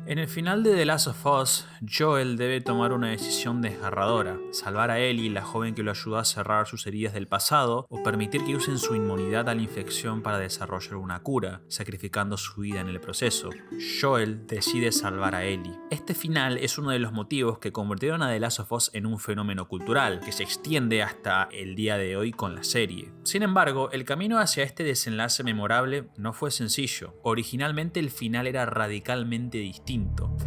En el final de The Last of Us, Joel debe tomar una decisión desgarradora: salvar a Ellie, la joven que lo ayudó a cerrar sus heridas del pasado, o permitir que usen su inmunidad a la infección para desarrollar una cura, sacrificando su vida en el proceso. Joel decide salvar a Ellie. Este final es uno de los motivos que convirtieron a The Last of Us en un fenómeno cultural, que se extiende hasta el día de hoy con la serie. Sin embargo, el camino hacia este desenlace memorable no fue sencillo. Originalmente el final era radicalmente distinto.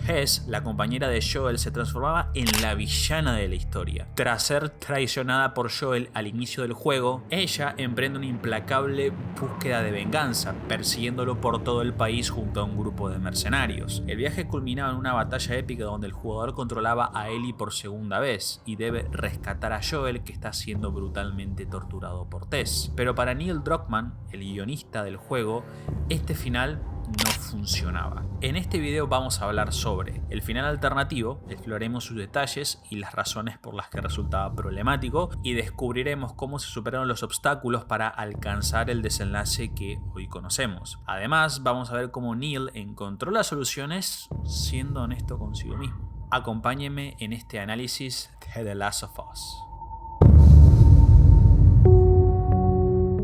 Tess, la compañera de Joel, se transformaba en la villana de la historia. Tras ser traicionada por Joel al inicio del juego, ella emprende una implacable búsqueda de venganza, persiguiéndolo por todo el país junto a un grupo de mercenarios. El viaje culminaba en una batalla épica donde el jugador controlaba a Ellie por segunda vez y debe rescatar a Joel, que está siendo brutalmente torturado por Tess. Pero para Neil Druckmann, el guionista del juego, este final no funcionaba. En este video vamos a hablar sobre el final alternativo, exploraremos sus detalles y las razones por las que resultaba problemático, y descubriremos cómo se superaron los obstáculos para alcanzar el desenlace que hoy conocemos. Además, vamos a ver cómo Neil encontró las soluciones siendo honesto consigo mismo. Acompáñenme en este análisis de The Last of Us.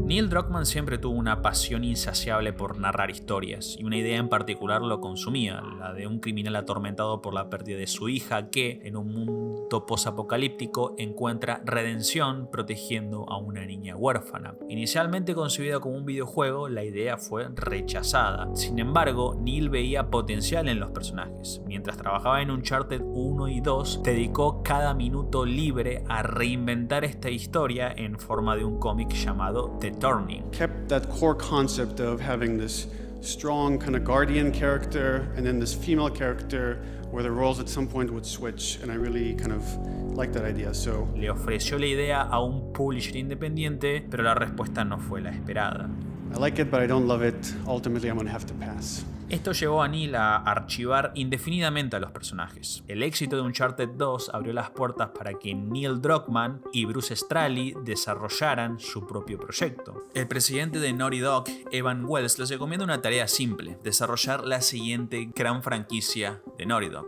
Neil Druckmann siempre tuvo una pasión insaciable por narrar historias, y una idea en particular lo consumía: la de un criminal atormentado por la pérdida de su hija que, en un mundo posapocalíptico, encuentra redención protegiendo a una niña huérfana. Inicialmente concebida como un videojuego, la idea fue rechazada. Sin embargo, Neil veía potencial en los personajes. Mientras trabajaba en Uncharted 1 y 2, dedicó cada minuto libre a reinventar esta historia en forma de un cómic llamado The Turning. Kept that core concept of having this strong kind of guardian character and then this female character where the roles at some point would switch, and I really kind of like that idea. So le ofreció la idea a un publisher independiente, pero la respuesta no fue la esperada. I like it, but I don't love it. Ultimately, I'm gonna have to pass. Esto llevó a Neil a archivar indefinidamente a los personajes. El éxito de Uncharted 2 abrió las puertas para que Neil Druckmann y Bruce Straley desarrollaran su propio proyecto. El presidente de Naughty Dog, Evan Wells, les recomienda una tarea simple: desarrollar la siguiente gran franquicia de Naughty Dog.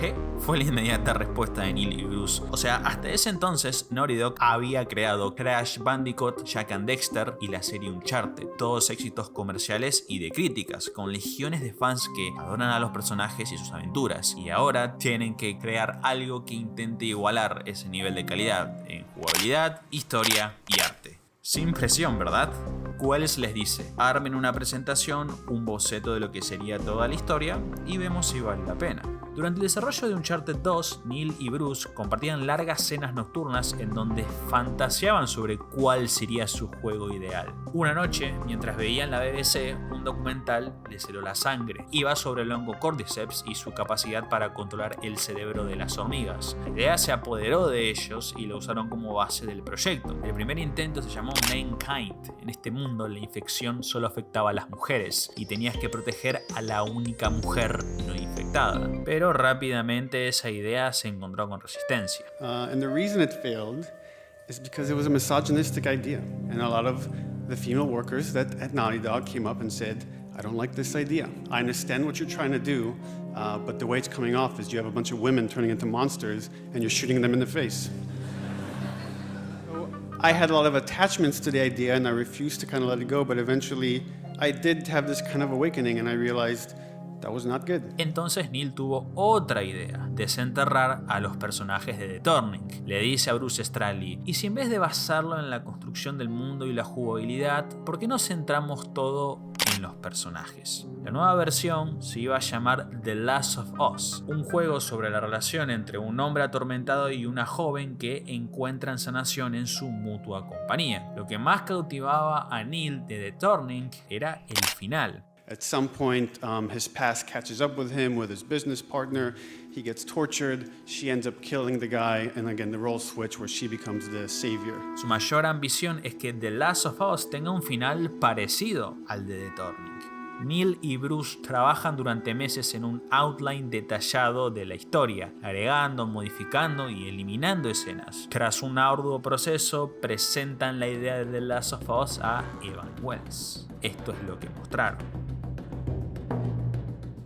¿Qué? Fue la inmediata respuesta de Neil y Bruce. O sea, hasta ese entonces Naughty Dog había creado Crash Bandicoot, Jak and Daxter y la serie Uncharted, todos éxitos comerciales y de críticas, con legiones de fans que adoran a los personajes y sus aventuras, y ahora tienen que crear algo que intente igualar ese nivel de calidad en jugabilidad, historia y arte. Sin presión, ¿verdad? Wells les dice: armen una presentación, un boceto de lo que sería toda la historia y vemos si vale la pena. Durante el desarrollo de Uncharted 2, Neil y Bruce compartían largas cenas nocturnas en donde fantaseaban sobre cuál sería su juego ideal. Una noche, mientras veían la BBC, un documental les heló la sangre. Iba sobre el hongo Cordyceps y su capacidad para controlar el cerebro de las hormigas. La idea se apoderó de ellos y la usaron como base del proyecto. El primer intento se llamó Mankind. En este mundo, la infección solo afectaba a las mujeres y tenías que proteger a la única mujer no infectada. Pero rápidamente esa idea se encontró con resistencia. And the reason it failed is because it was a misogynistic idea, and a lot of the female workers at Naughty Dog came up and said, I don't like this idea. I understand what you're trying to do, but the way it's coming off is you have a bunch of women turning into monsters and you're shooting them in the face. So I had a lot of attachments to the idea and I refused to kind of let it go, but eventually I did have this kind of awakening and I realized that was not good. Entonces Neil tuvo otra idea: desenterrar a los personajes de The Turning. Le dice a Bruce Straley: ¿y si en vez de basarlo en la construcción del mundo y la jugabilidad, por qué no centramos todo en los personajes? La nueva versión se iba a llamar The Last of Us, un juego sobre la relación entre un hombre atormentado y una joven que encuentran sanación en su mutua compañía. Lo que más cautivaba a Neil de The Turning era el final. At some point, his past catches up with him, with his business partner. He gets tortured. She ends up killing the guy. And again, the roles switch where she becomes the savior. Su mayor ambición es que The Last of Us tenga un final parecido al de The Turning. Neil y Bruce trabajan durante meses en un outline detallado de la historia, agregando, modificando y eliminando escenas. Tras un arduo proceso, presentan la idea de The Last of Us a Evan Wells. Esto es lo que mostraron.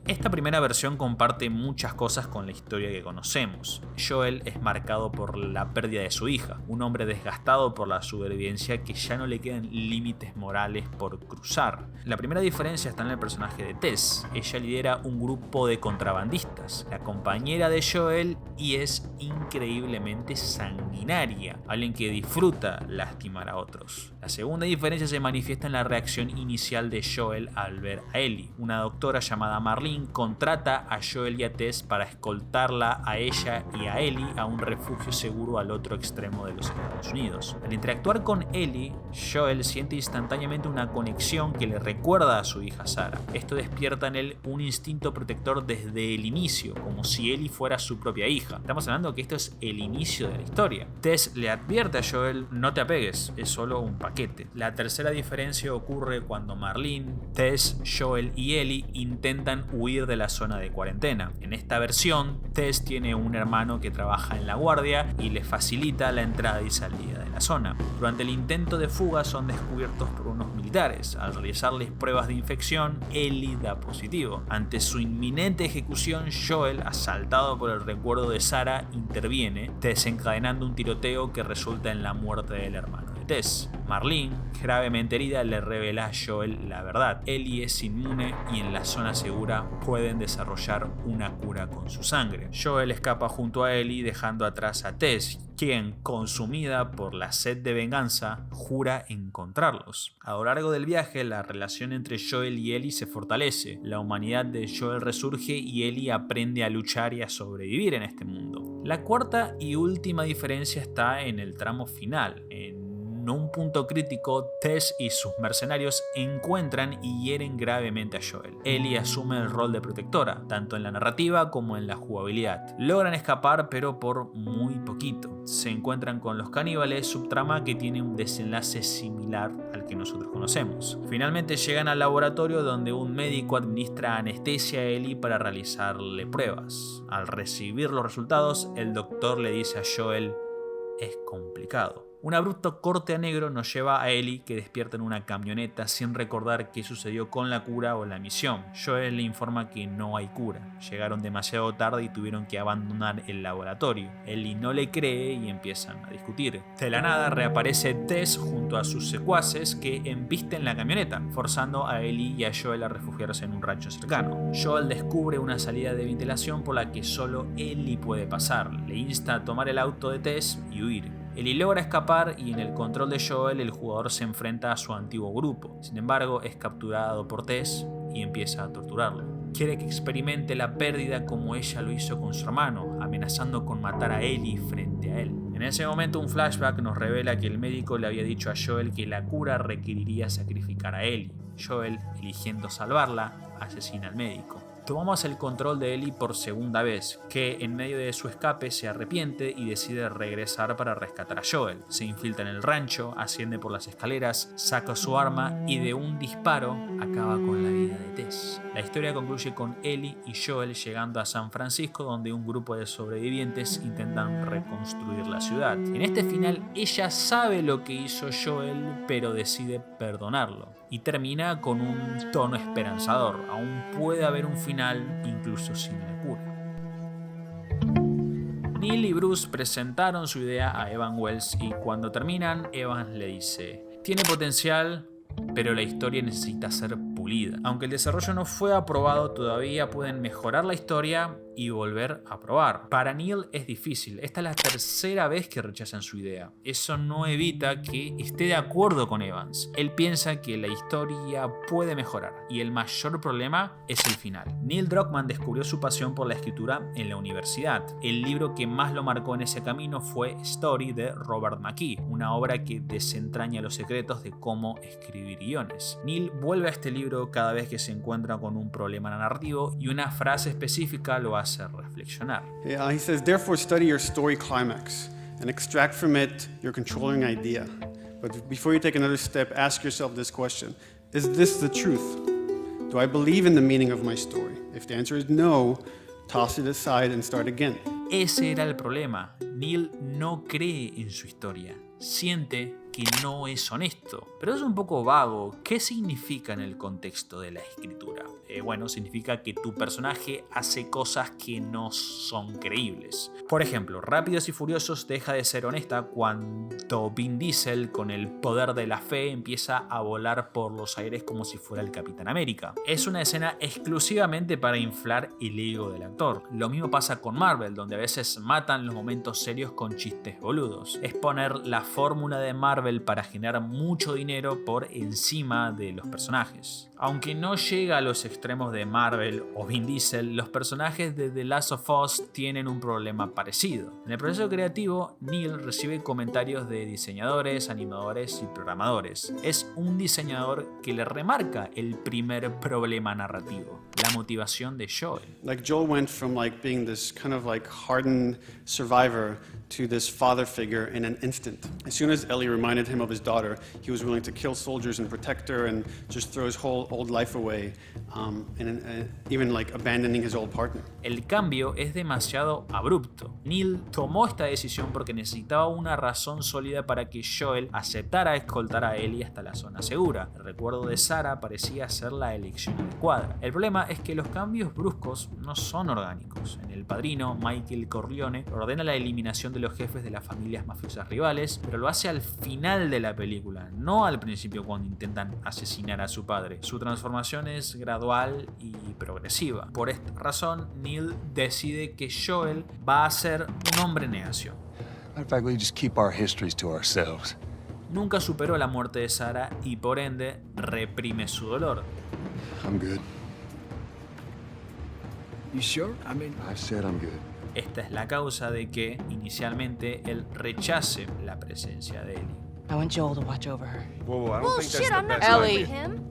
Esta primera versión comparte muchas cosas con la historia que conocemos. Joel es marcado por la pérdida de su hija, un hombre desgastado por la supervivencia que ya no le quedan límites morales por cruzar. La primera diferencia está en el personaje de Tess. Ella lidera un grupo de contrabandistas, la compañera de Joel, y es increíblemente sanguinaria, alguien que disfruta lastimar a otros. La segunda diferencia se manifiesta en la reacción inicial de Joel al ver a Ellie. Una doctora llamada Marlene contrata a Joel y a Tess para escoltarla a ella y a Ellie a un refugio seguro al otro extremo de los Estados Unidos. Al interactuar con Ellie, Joel siente instantáneamente una conexión que le recuerda a su hija Sarah. Esto despierta en él un instinto protector desde el inicio, como si Ellie fuera su propia hija. Estamos hablando que esto es el inicio de la historia. Tess le advierte a Joel: no te apegues, es solo un paquete. La tercera diferencia ocurre cuando Marlene, Tess, Joel y Ellie intentan huir de la zona de cuarentena. En esta versión, Tess tiene un hermano que trabaja en la guardia y le facilita la entrada y salida de la zona. Durante el intento de fuga son descubiertos por unos militares. Al realizarles pruebas de infección, Ellie da positivo. Ante su inminente ejecución, Joel, asaltado por el recuerdo de Sarah, interviene, desencadenando un tiroteo que resulta en la muerte del hermano de Tess. Marlene, gravemente herida, le revela a Joel la verdad. Ellie es inmune y en la zona segura pueden desarrollar una cura con su sangre. Joel escapa junto a Ellie, dejando atrás a Tess, quien, consumida por la sed de venganza, jura encontrarlos. A lo largo del viaje, la relación entre Joel y Ellie se fortalece. La humanidad de Joel resurge y Ellie aprende a luchar y a sobrevivir en este mundo. La cuarta y última diferencia está en el tramo final. En un punto crítico, Tess y sus mercenarios encuentran y hieren gravemente a Joel. Ellie asume el rol de protectora, tanto en la narrativa como en la jugabilidad. Logran escapar, pero por muy poquito. Se encuentran con los caníbales, subtrama que tiene un desenlace similar al que nosotros conocemos. Finalmente llegan al laboratorio donde un médico administra anestesia a Ellie para realizarle pruebas. Al recibir los resultados, el doctor le dice a Joel: es complicado. Un abrupto corte a negro nos lleva a Ellie, que despierta en una camioneta sin recordar qué sucedió con la cura o la misión. Joel le informa que no hay cura. Llegaron demasiado tarde y tuvieron que abandonar el laboratorio. Ellie no le cree y empiezan a discutir. De la nada reaparece Tess junto a sus secuaces que embisten la camioneta, forzando a Ellie y a Joel a refugiarse en un rancho cercano. Joel descubre una salida de ventilación por la que solo Ellie puede pasar. Le insta a tomar el auto de Tess y huir. Ellie logra escapar y en el control de Joel el jugador se enfrenta a su antiguo grupo. Sin embargo, es capturado por Tess y empieza a torturarlo. Quiere que experimente la pérdida como ella lo hizo con su hermano, amenazando con matar a Ellie frente a él. En ese momento un flashback nos revela que el médico le había dicho a Joel que la cura requeriría sacrificar a Ellie. Joel, eligiendo salvarla, asesina al médico. Tomamos el control de Ellie por segunda vez, que en medio de su escape se arrepiente y decide regresar para rescatar a Joel. Se infiltra en el rancho, asciende por las escaleras, saca su arma y de un disparo acaba con la vida de Tess. La historia concluye con Ellie y Joel llegando a San Francisco, donde un grupo de sobrevivientes intentan reconstruir la ciudad. En este final ella sabe lo que hizo Joel, pero decide perdonarlo. Y termina con un tono esperanzador. Aún puede haber un final incluso sin la cura. Neil y Bruce presentaron su idea a Evan Wells y cuando terminan, Evan le dice: tiene potencial, pero la historia necesita ser pulida. Aunque el desarrollo no fue aprobado todavía, pueden mejorar la historia y volver a probar. Para Neil es difícil. Esta es la tercera vez que rechazan su idea. Eso no evita que esté de acuerdo con Evans. Él piensa que la historia puede mejorar y el mayor problema es el final. Neil Druckmann descubrió su pasión por la escritura en la universidad. El libro que más lo marcó en ese camino fue Story de Robert McKee, una obra que desentraña los secretos de cómo escribir guiones. Neil vuelve a este libro cada vez que se encuentra con un problema narrativo y una frase específica lo hace reflexionar. He says, therefore study your story climax and extract from it your controlling idea. But before you take another step, ask yourself this question: is this the truth? Do I believe in the meaning of my story? If the answer is no, toss it aside and start again. Ese era el problema. Neil no cree en su historia. Siente que no es honesto. Pero es un poco vago. ¿Qué significa en el contexto de la escritura? bueno, significa que tu personaje hace cosas que no son creíbles. Por ejemplo, Rápidos y Furiosos deja de ser honesta cuando Vin Diesel, con el poder de la fe, empieza a volar por los aires como si fuera el Capitán América. Es una escena exclusivamente para inflar el ego del actor. Lo mismo pasa con Marvel, donde a veces matan los momentos serios con chistes boludos. Es poner la fórmula de Marvel para generar mucho dinero por encima de los personajes. Aunque no llega a los extremos de Marvel o Vin Diesel, los personajes de The Last of Us tienen un problema parecido. En el proceso creativo, Neil recibe comentarios de diseñadores, animadores y programadores. Es un diseñador que le remarca el primer problema narrativo, la motivación de Joel. Like Joel went from like being this kind of like hardened survivor to this father figure in an instant. As soon as Ellie reminded him of his daughter, he was willing to kill soldiers and protect her and just throw his whole old life away, and even like abandoning his old partner. El cambio es demasiado abrupto. Neil tomó esta decisión porque necesitaba una razón sólida para que Joel aceptara escoltar a Ellie hasta la zona segura. El recuerdo de Sarah parecía ser la elección adecuada. El problema es que los cambios bruscos no son orgánicos. En El Padrino, Michael Corleone ordena la eliminación de los jefes de las familias mafiosas rivales, pero lo hace al final de la película, no al principio cuando intentan asesinar a su padre. Su transformación es gradual y progresiva. Por esta razón, Neil decide que Joel va a ser un hombre necio. Matter of fact, we just keep our histories to ourselves. Nunca superó la muerte de Sarah y por ende reprime su dolor. I'm good. You sure? I mean, I said I'm good. Esta es la causa de que, inicialmente, él rechace la presencia de Ellie. I want Joel to watch over her. Whoa, I don't Well, think that's shit, the I'm not best Ellie. idea. him.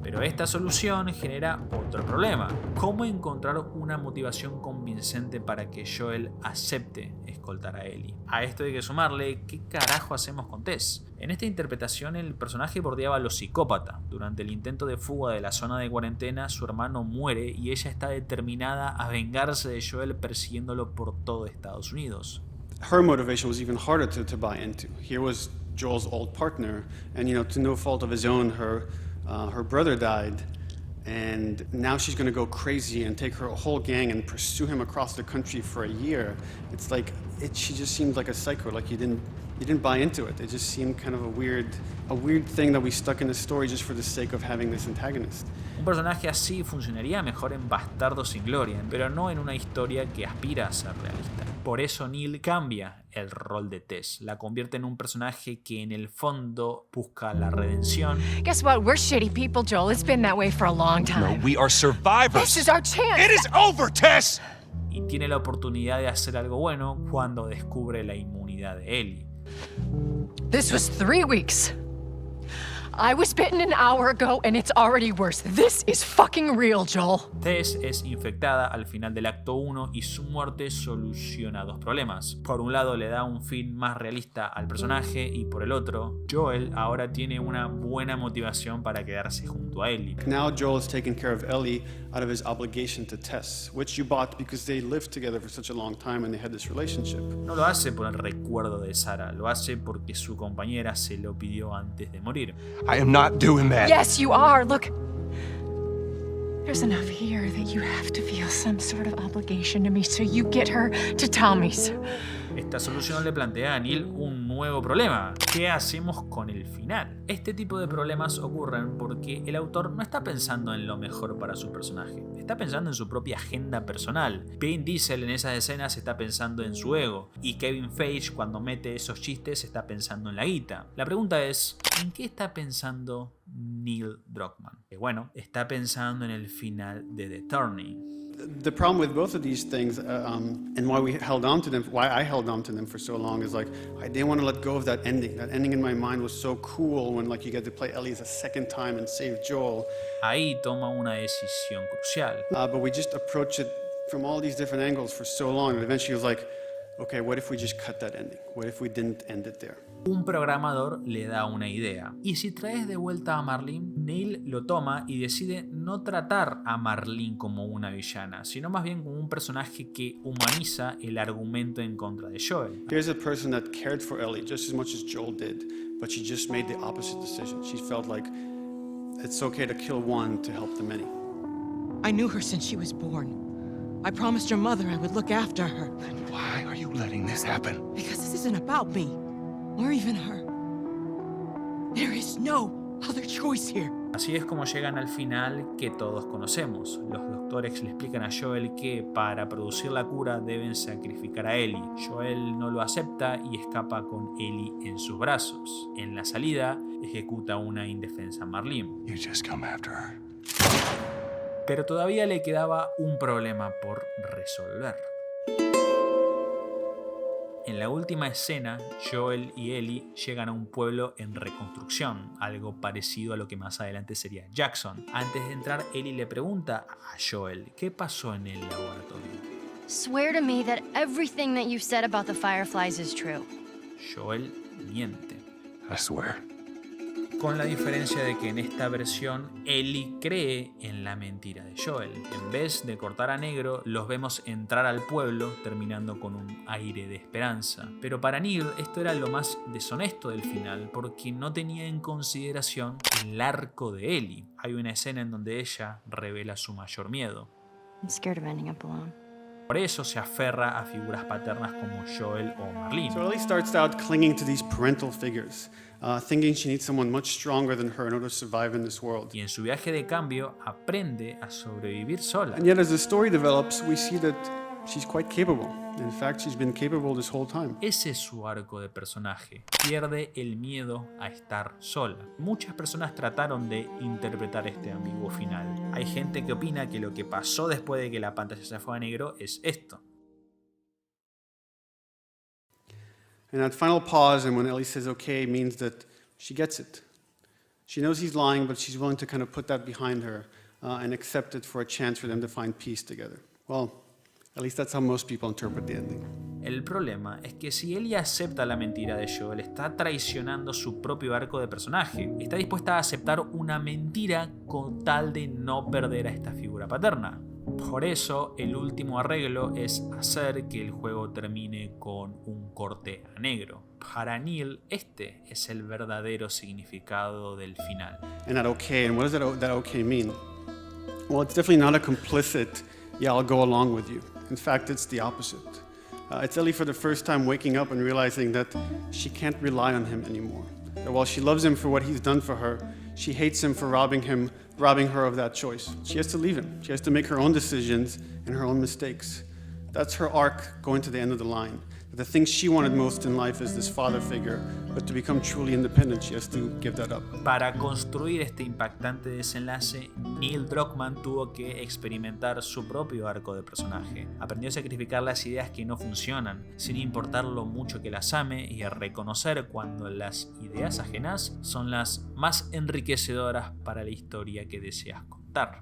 Pero esta solución genera otro problema. ¿Cómo encontrar una motivación convincente para que Joel acepte escoltar a Ellie? A esto hay que sumarle, ¿qué carajo hacemos con Tess? En esta interpretación el personaje bordeaba lo psicópata. Durante el intento de fuga de la zona de cuarentena, su hermano muere y ella está determinada a vengarse de Joel persiguiéndolo por todo Estados Unidos. Her motivation was even harder to buy into. Here was Joel's old partner, and to no fault of his own, her brother died, and now she's going to go crazy and take her whole gang and pursue him across the country for a year. It's like she just seemed like a psycho. Like you didn't buy into it. It just seemed kind of a weird thing that we stuck in the story just for the sake of having this antagonist. Un personaje así funcionaría mejor en Bastardos sin Gloria, pero no en una historia que aspira a ser realista. Por eso Neil cambia el rol de Tess, la convierte en un personaje que en el fondo busca la redención. Guess what? We're shitty people, Joel. It's been that way for a long time. No, we are survivors. This is our chance. It is over, Tess! Y tiene la oportunidad de hacer algo bueno cuando descubre la inmunidad de Ellie. This was 3 weeks. I was bitten an hour ago and it's already worse. This is fucking real, Joel. Tess es infectada al final del acto 1 y su muerte soluciona dos problemas. Por un lado le da un fin más realista al personaje y por el otro, Joel ahora tiene una buena motivación para quedarse junto a Ellie. Now Joel is taking care of Ellie out of his obligation to Tess, which you bought because they lived together for such a long time and they had this relationship. No lo hace por el recuerdo de Sarah, lo hace porque su compañera se lo pidió antes de morir. I am not doing that. Yes, you are. Look. There's enough here that you have to feel some sort of obligation to me, so you get her to Tommy's. Esta solución le plantea a Neil un nuevo problema. ¿Qué hacemos con el final? Este tipo de problemas ocurren porque el autor no está pensando en lo mejor para su personaje, está pensando en su propia agenda personal. Vin Diesel en esas escenas está pensando en su ego, y Kevin Feige cuando mete esos chistes está pensando en la guita. La pregunta es, ¿en qué está pensando Neil Druckmann? Bueno, está pensando en el final de The Turning. The problem with both of these things, and why we held on to them, why I held on to them for so long, is like I didn't want to let go of that ending. That ending in my mind was so cool when like you get to play Ellie a second time and save Joel. Ahí toma una decisión crucial. But we just approached it from all these different angles for so long, and eventually it was like, okay, what if we just cut that ending? What if we didn't end it there? Un programador le da una idea. Y si traes de vuelta a Marlene, Neil lo toma y decide no tratar a Marlene como una villana, sino más bien como un personaje que humaniza el argumento en contra de Joel. Here's a person that cared for Ellie just as much as Joel did, but she just made the opposite decision. She felt like it's okay to kill one to help the many. I knew her since she was born. I promised your mother I would look after her. Then why are you letting this happen? Because this isn't about me, or even her. There is no other choice here. Así es como llegan al final que todos conocemos. Los doctores le explican a Joel que para producir la cura deben sacrificar a Ellie. Joel no lo acepta y escapa con Ellie en sus brazos. En la salida, ejecuta una indefensa Marlene. You just come after her. Pero todavía le quedaba un problema por resolver. En la última escena, Joel y Ellie llegan a un pueblo en reconstrucción, algo parecido a lo que más adelante sería Jackson. Antes de entrar, Ellie le pregunta a Joel qué pasó en el laboratorio. Swear to me that everything that you said about the Fireflies is true. Joel miente. I swear. Con la diferencia de que en esta versión Ellie cree en la mentira de Joel. En vez de cortar a negro, los vemos entrar al pueblo terminando con un aire de esperanza. Pero para Neil esto era lo más deshonesto del final porque no tenía en consideración el arco de Ellie. Hay una escena en donde ella revela su mayor miedo. I'm scared of ending up alone. Por eso se aferra a figuras paternas como Joel o Marlene. So Ellie starts out clinging to these parental figures, thinking she needs someone much stronger than her in order to survive in this world. Y en su viaje de cambio aprende a sobrevivir sola. And yet as the story develops, we see that she's quite capable. In fact, she's been capable this whole time. Ese es su arco de personaje. Pierde el miedo a estar sola. Muchas personas trataron de interpretar este ambiguo final. Hay gente que opina que lo que pasó después de que la pantalla se fue a negro es esto. And that final pause, and when Ellie says okay, means that she gets it. She knows he's lying, but she's willing to kind of put that behind her and accept it for a chance for them to find peace together. Well, at least that's how most people interpret the ending. El problema es que si Ellie acepta la mentira de Joel, está traicionando su propio arco de personaje. Está dispuesta a aceptar una mentira con tal de no perder a esta figura paterna. Por eso, el último arreglo es hacer que el juego termine con un corte a negro. Para Neil, este es el verdadero significado del final. And that okay, and what does that okay mean? Well, it's definitely not a complicit, yeah, I'll go along with you. In fact, it's the opposite. It's Ellie for the first time waking up and realizing that she can't rely on him anymore. That while she loves him for what he's done for her, she hates him for robbing her of that choice. She has to leave him. She has to make her own decisions and her own mistakes. That's her arc going to the end of the line. The thing she wanted most in life is this father figure, but to become truly independent, she has to give that up. Para construir este impactante desenlace, Neil Druckmann tuvo que experimentar su propio arco de personaje. Aprendió a sacrificar las ideas que no funcionan, sin importar lo mucho que las ame, y a reconocer cuando las ideas ajenas son las más enriquecedoras para la historia que deseas contar.